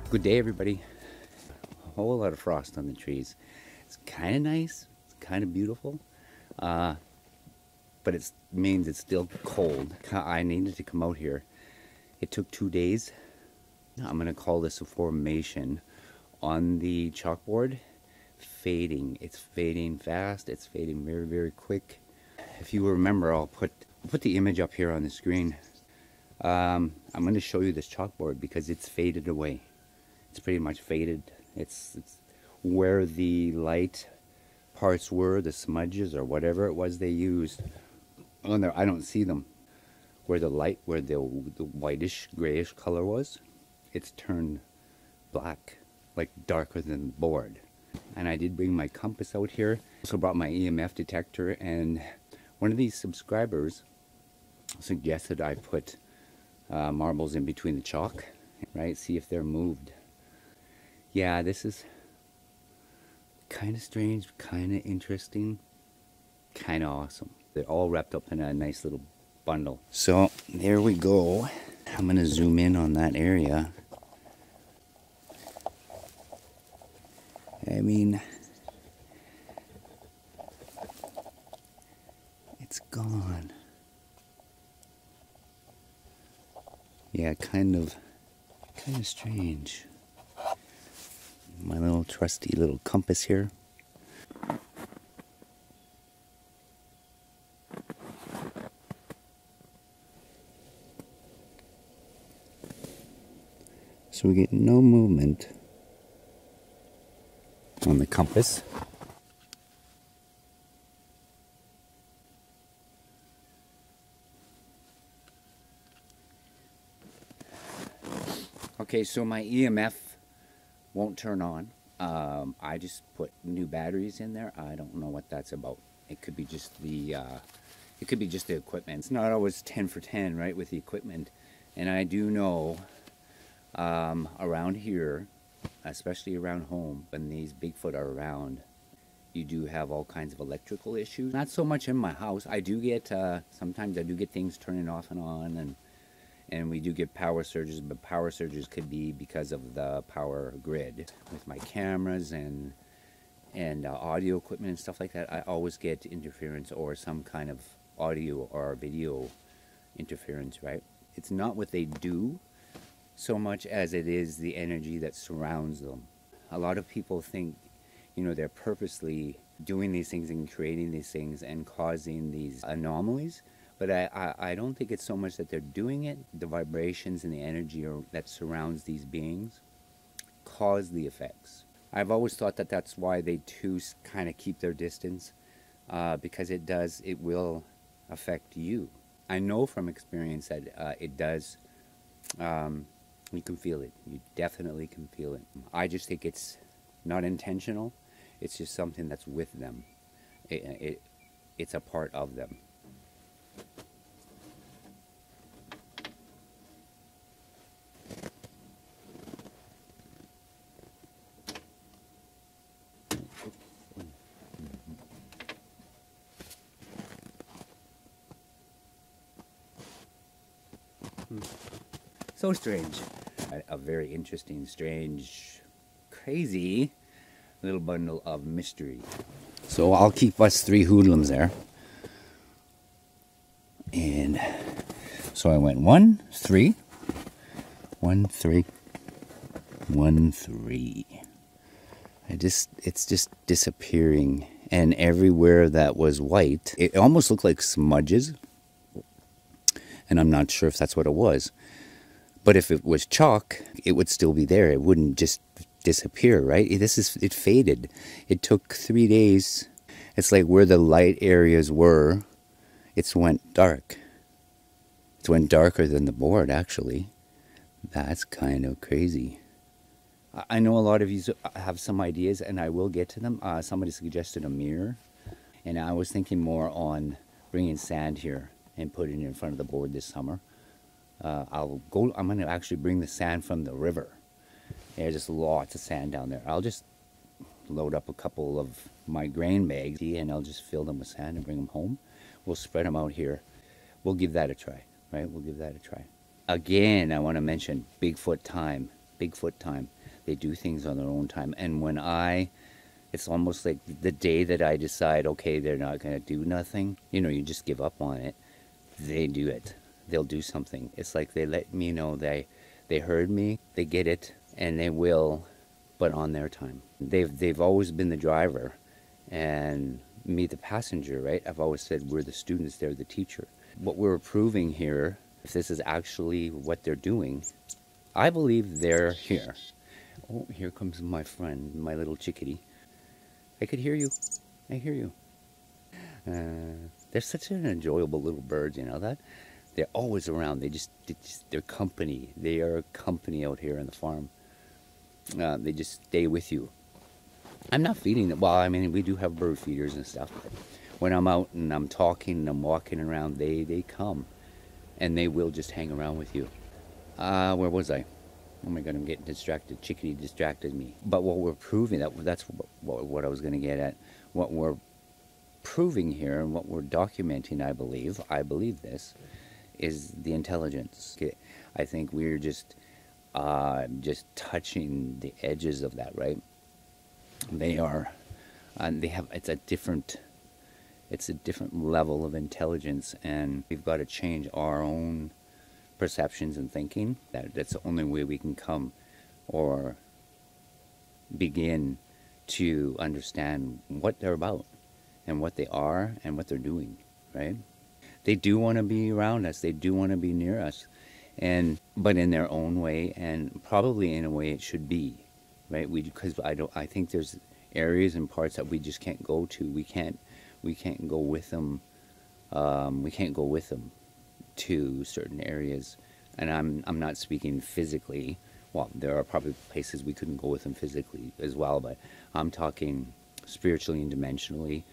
Good day, everybody. A whole lot of frost on the trees. It's kind of nice. It's kind of beautiful. But it means it's still cold. I needed to come out here. It took 2 days. I'm going to call this a formation on the chalkboard. Fading. It's fading fast. It's fading very, very quick. If you remember, I'll put the image up here on the screen. I'm going to show you this chalkboard because it's faded away. It's pretty much faded. It's where the light parts were, the smudges or whatever it was they used on there. I don't see them. Where the whitish, grayish color was, it's turned black, like darker than the board. And I did bring my compass out here. Also brought my EMF detector, and one of these subscribers suggested I put marbles in between the chalk, right? See if they're moved. Yeah, this is kind of strange, kind of interesting, kind of awesome. They're all wrapped up in a nice little bundle. So there we go. I'm going to zoom in on that area. I mean, it's gone. Yeah, kind of strange. My little trusty little compass here. So we get no movement on the compass. Okay, so my EMF won't turn on. I just put new batteries in there. I don't know what that's about. It could be just the equipment. It's not always 10 for 10, right, with the equipment. And I do know around here, especially around home, when these Bigfoot are around, you do have all kinds of electrical issues. Not so much in my house. I do get sometimes I do get things turning off and on, and we do get power surges, but power surges could be because of the power grid. With my cameras and audio equipment and stuff like that, I always get interference or some kind of audio or video interference, right? It's not what they do so much as it is the energy that surrounds them. A lot of people think, they're purposely doing these things and creating these things and causing these anomalies. But I don't think it's so much that they're doing it. The vibrations and the energy that surrounds these beings cause the effects. I've always thought that that's why they too kind of keep their distance, because it will affect you. I know from experience that it does. You can feel it. You definitely can feel it. I just think it's not intentional. It's just something that's with them. It's a part of them. So strange. A very interesting, strange, crazy little bundle of mystery. So I'll keep us 3 hoodlums there. And so I went 1, 3, 1, 3, 1, 3. It's just disappearing. And everywhere that was white, it almost looked like smudges. And I'm not sure if that's what it was. But if it was chalk, it would still be there. It wouldn't just disappear, right? It faded. It took 3 days. It's like where the light areas were, it went dark. It went darker than the board, actually. That's kind of crazy. I know a lot of you have some ideas, and I will get to them. Somebody suggested a mirror, and I was thinking more on bringing sand here and putting it in front of the board this summer. I'm going to actually bring the sand from the river. There's just lots of sand down there. I'll just load up a couple of my grain bags and I'll just fill them with sand and bring them home. We'll spread them out here. We'll give that a try, right? We'll give that a try. Again, I want to mention Bigfoot time. Bigfoot time. They do things on their own time. And it's almost like the day that I decide, okay, they're not going to do nothing, you just give up on it. They do it. They'll do something. It's like they let me know they heard me, they get it, and they will, but on their time. They've always been the driver, and me the passenger, right? I've always said we're the students, they're the teacher. What we're proving here, if this is actually what they're doing, I believe they're here. Oh, here comes my friend, my little chickadee. I could hear you. I hear you. They're such an enjoyable little bird, you know that? They're always around. They're company. They are company out here on the farm. They just stay with you. I'm not feeding them. Well, I mean, we do have bird feeders and stuff. But when I'm out and I'm talking and I'm walking around, they come. And they will just hang around with you. Where was I? Oh my God, I'm getting distracted. Chickadee distracted me. But what we're proving, that's what I was going to get at. What we're proving here and what we're documenting, I believe this, is the intelligence. I think we're just touching the edges of that, right? They are, it's a different level of intelligence, and we've got to change our own perceptions and thinking. That's the only way we can come or begin to understand what they're about and what they are and what they're doing, right? They do want to be around us. They do want to be near us, but in their own way, and probably in a way it should be, right? Because I think there's areas and parts that we just can't go to. We can't go with them. We can't go with them to certain areas, and I'm not speaking physically. Well, there are probably places we couldn't go with them physically as well, but I'm talking spiritually and dimensionally.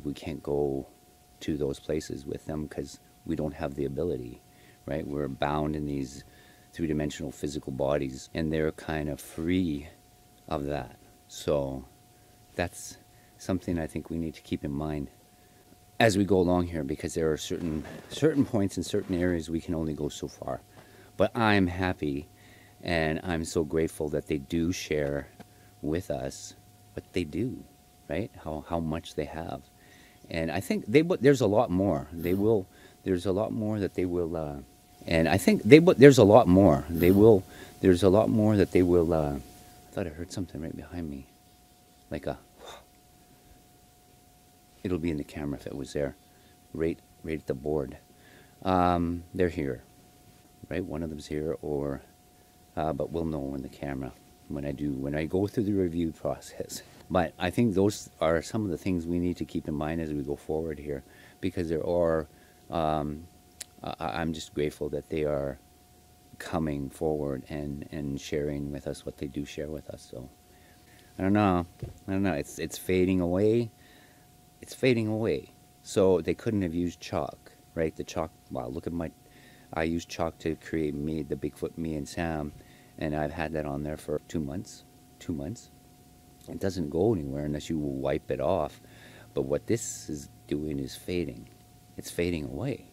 We can't go to those places with them because we don't have the ability, right? We're bound in these three-dimensional physical bodies, and they're kind of free of that. So that's something I think we need to keep in mind as we go along here, because there are certain points in certain areas we can only go so far. But I'm happy and I'm so grateful that they do share with us what they do, right? How much they have. And I think there's a lot more. There's a lot more that they will, and I think there's a lot more. There's a lot more that they will, I thought I heard something right behind me. Like it'll be in the camera if it was there, right at the board. They're here, right? One of them's here, but we'll know in the camera when I go through the review process. But I think those are some of the things we need to keep in mind as we go forward here, because there are, I'm just grateful that they are coming forward and sharing with us what they do share with us. So I don't know, it's fading away. It's fading away. So they couldn't have used chalk, right? The chalk, wow, look at I used chalk to create the Bigfoot, me and Sam, and I've had that on there for 2 months. 2 months. It doesn't go anywhere unless you wipe it off. But what this is doing is fading. It's fading away.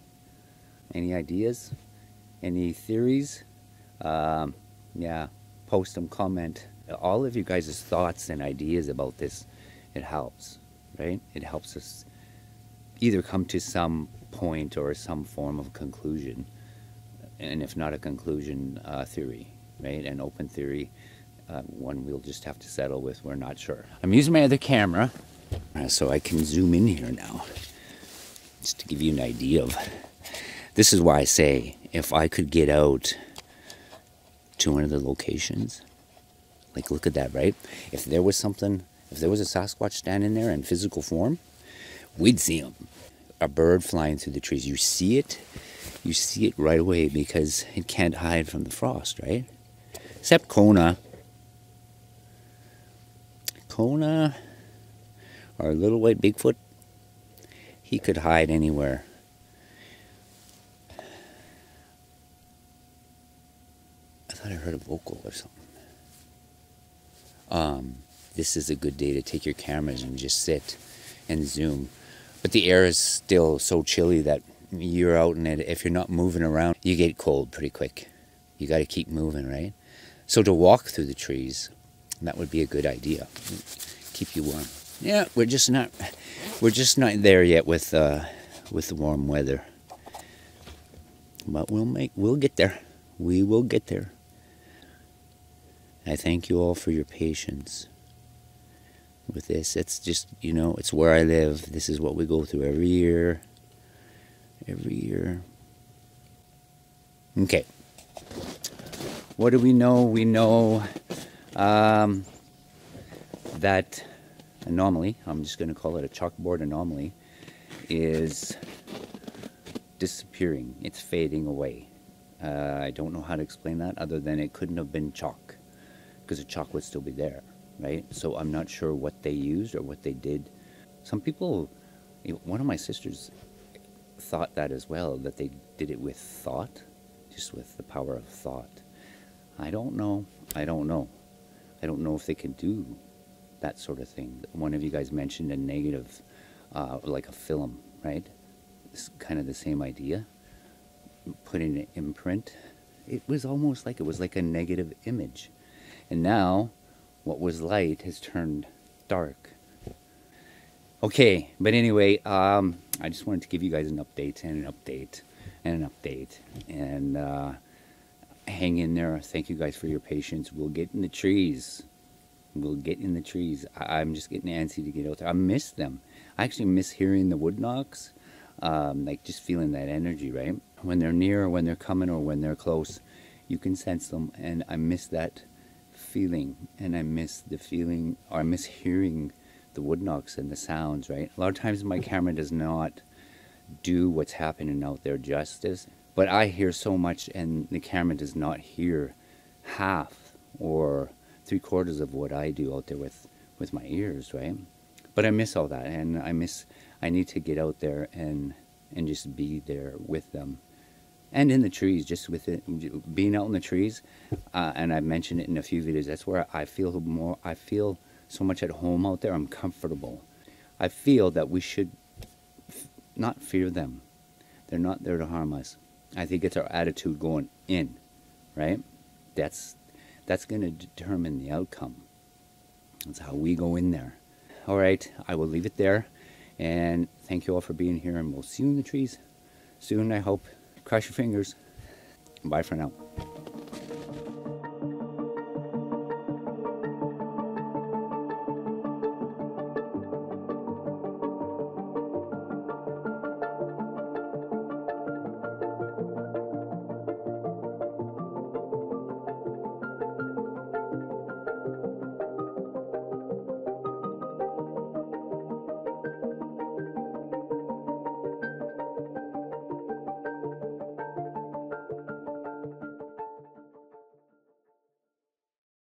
Any ideas? Any theories? Yeah, post them, comment. All of you guys' thoughts and ideas about this, it helps, right? It helps us either come to some point or some form of conclusion. And if not a conclusion, theory, right? An open theory. One we'll just have to settle with. We're not sure. I'm using my other camera so I can zoom in here now, just to give you an idea of. This is why I say if I could get out to one of the locations, like look at that, right? If there was a Sasquatch standing there in physical form, we'd see him. A bird flying through the trees, you see it right away because it can't hide from the frost, right? Except Kona, our little white Bigfoot, he could hide anywhere. I thought I heard a vocal or something. This is a good day to take your cameras and just sit and zoom. But the air is still so chilly that you're out in it. If you're not moving around, you get cold pretty quick. You got to keep moving, right? So to walk through the trees, that would be a good idea. Keep you warm. Yeah, we're just not there yet with the warm weather. But we'll get there. We will get there. I thank you all for your patience with this. It's just, it's where I live. This is what we go through every year. Every year. Okay. What do we know? We know that anomaly, I'm just going to call it a chalkboard anomaly, is disappearing. It's fading away. I don't know how to explain that other than it couldn't have been chalk, because the chalk would still be there, right? So I'm not sure what they used or what they did. Some people, one of my sisters thought that as well, that they did it with thought, just with the power of thought. I don't know. I don't know if they can do that sort of thing. One of you guys mentioned a negative, like a film, right? It's kind of the same idea. Put in an imprint. It was almost like it was like a negative image. And now, what was light has turned dark. Okay, but anyway, I just wanted to give you guys an update and an update and an update. And hang in there. Thank you guys for your patience. We'll get in the trees. We'll get in the trees. I'm just getting antsy to get out there. I miss them. I actually miss hearing the wood knocks. Like just feeling that energy, right? When they're near, or when they're coming, or when they're close, you can sense them. And I miss that feeling. And I miss the feeling, or I miss hearing the wood knocks and the sounds, right? A lot of times my camera does not do what's happening out there justice. But I hear so much, and the camera does not hear half or 3/4 of what I do out there with my ears, right? But I miss all that, and I need to get out there and just be there with them. And in the trees, just with it, being out in the trees, and I've mentioned it in a few videos, that's where I feel so much at home out there. I'm comfortable. I feel that we should not fear them. They're not there to harm us. I think it's our attitude going in, right? That's going to determine the outcome. That's how we go in there. All right, I will leave it there. And thank you all for being here, and we'll see you in the trees soon, I hope. Cross your fingers. Bye for now.